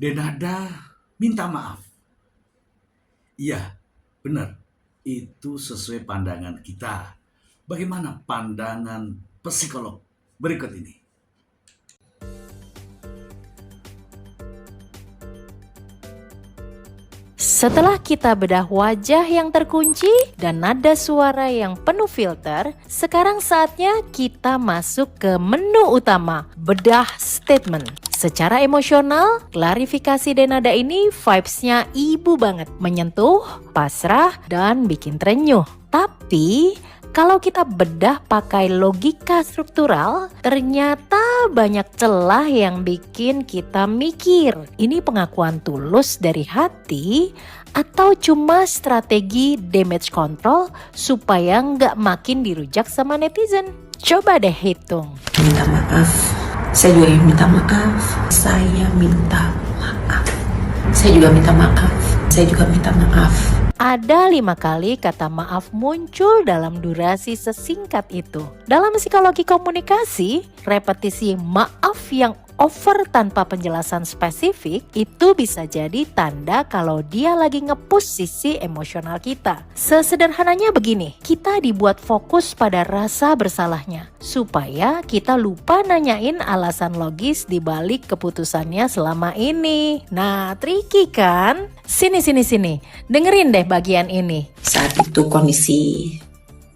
Denada minta maaf. Iya, benar. Itu sesuai pandangan kita. Bagaimana pandangan psikolog berikut ini? Setelah kita bedah wajah yang terkunci dan nada suara yang penuh filter, sekarang saatnya kita masuk ke menu utama, bedah statement. Secara emosional, klarifikasi Denada ini vibes-nya ibu banget, menyentuh, pasrah, dan bikin terenyuh. Tapi kalau kita bedah pakai logika struktural, ternyata banyak celah yang bikin kita mikir. Ini pengakuan tulus dari hati atau cuma strategi damage control supaya nggak makin dirujak sama netizen? Coba deh hitung. Minta maaf, saya juga minta maaf, saya minta maaf, saya juga minta maaf, saya juga minta maaf. Ada 5 kali kata maaf muncul dalam durasi sesingkat itu. Dalam psikologi komunikasi, repetisi maaf yang over tanpa penjelasan spesifik itu bisa jadi tanda kalau dia lagi nge-push sisi emosional kita. Sesederhananya begini, kita dibuat fokus pada rasa bersalahnya supaya kita lupa nanyain alasan logis di balik keputusannya selama ini. Nah, tricky kan? Sini. Dengerin deh bagian ini. Saat itu kondisi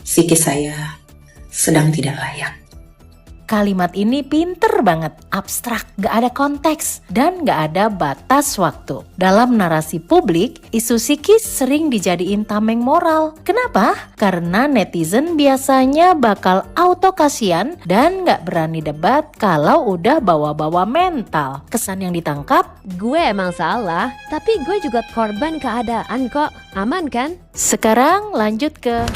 psikis saya sedang tidak layak. Kalimat ini pinter banget, abstrak, gak ada konteks, dan gak ada batas waktu. Dalam narasi publik, isu psikis sering dijadiin tameng moral. Kenapa? Karena netizen biasanya bakal auto kasihan dan gak berani debat kalau udah bawa-bawa mental. Kesan yang ditangkap, Gue emang salah, tapi gue juga korban keadaan kok. Aman kan? sekarang lanjut ke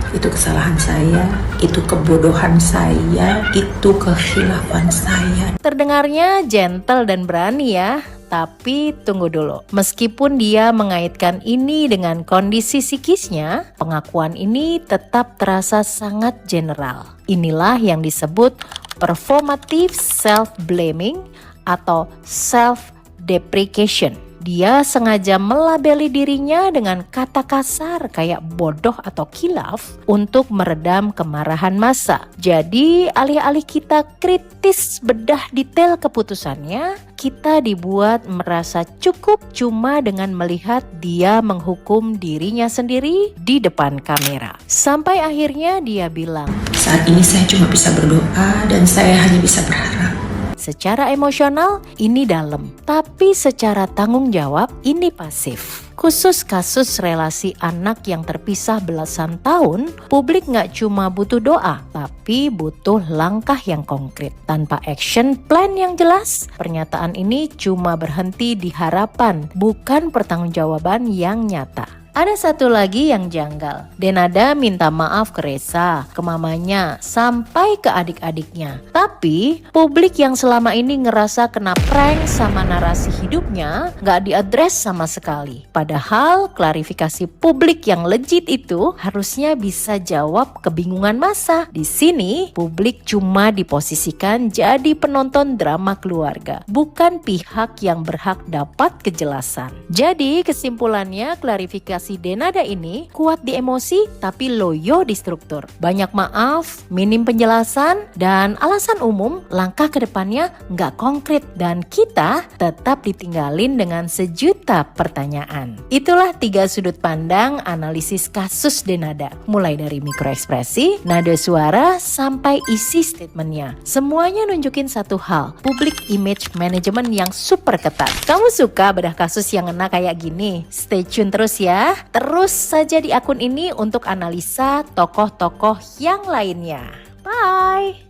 Itu kesalahan saya, itu kebodohan saya, itu kekhilafan saya. terdengarnya gentle dan berani ya. Tapi tunggu dulu, meskipun dia mengaitkan ini dengan kondisi psikisnya, pengakuan ini tetap terasa sangat general. Inilah yang disebut performative self-blaming atau self-deprecation. Dia sengaja melabeli dirinya dengan kata kasar kayak bodoh atau kilaf untuk meredam kemarahan massa. Jadi alih-alih kita kritis bedah detail keputusannya, kita dibuat merasa cukup cuma dengan melihat dia menghukum dirinya sendiri di depan kamera. Sampai akhirnya dia bilang, Saat ini saya cuma bisa berdoa dan saya hanya bisa berharap. secara emosional ini dalam, tapi secara tanggung jawab ini pasif. Khusus kasus relasi anak yang terpisah belasan tahun, publik nggak cuma butuh doa, tapi butuh langkah yang konkret. Tanpa action plan yang jelas, pernyataan ini cuma berhenti di harapan, bukan pertanggungjawaban yang nyata. Ada satu lagi yang janggal. Denada minta maaf ke Reza, ke mamanya, sampai ke adik-adiknya. Tapi publik yang selama ini ngerasa kena prank sama narasi hidupnya gak diadres sama sekali. Padahal klarifikasi publik yang legit itu harusnya bisa jawab kebingungan massa. Di sini publik cuma diposisikan jadi penonton drama keluarga, bukan pihak yang berhak dapat kejelasan. Jadi kesimpulannya, klarifikasi Denada ini kuat di emosi tapi loyo di struktur. Banyak maaf, minim penjelasan, dan alasan umum. Langkah ke depannya nggak konkret dan kita tetap ditinggalin dengan sejuta pertanyaan. Itulah 3 sudut pandang analisis kasus Denada. Mulai dari mikroekspresi, nada suara, sampai isi statementnya. Semuanya nunjukin satu hal, public image management yang super ketat. Kamu suka bedah kasus yang ngena kayak gini? Stay tune terus ya. Terus saja di akun ini untuk analisa tokoh-tokoh yang lainnya. Bye!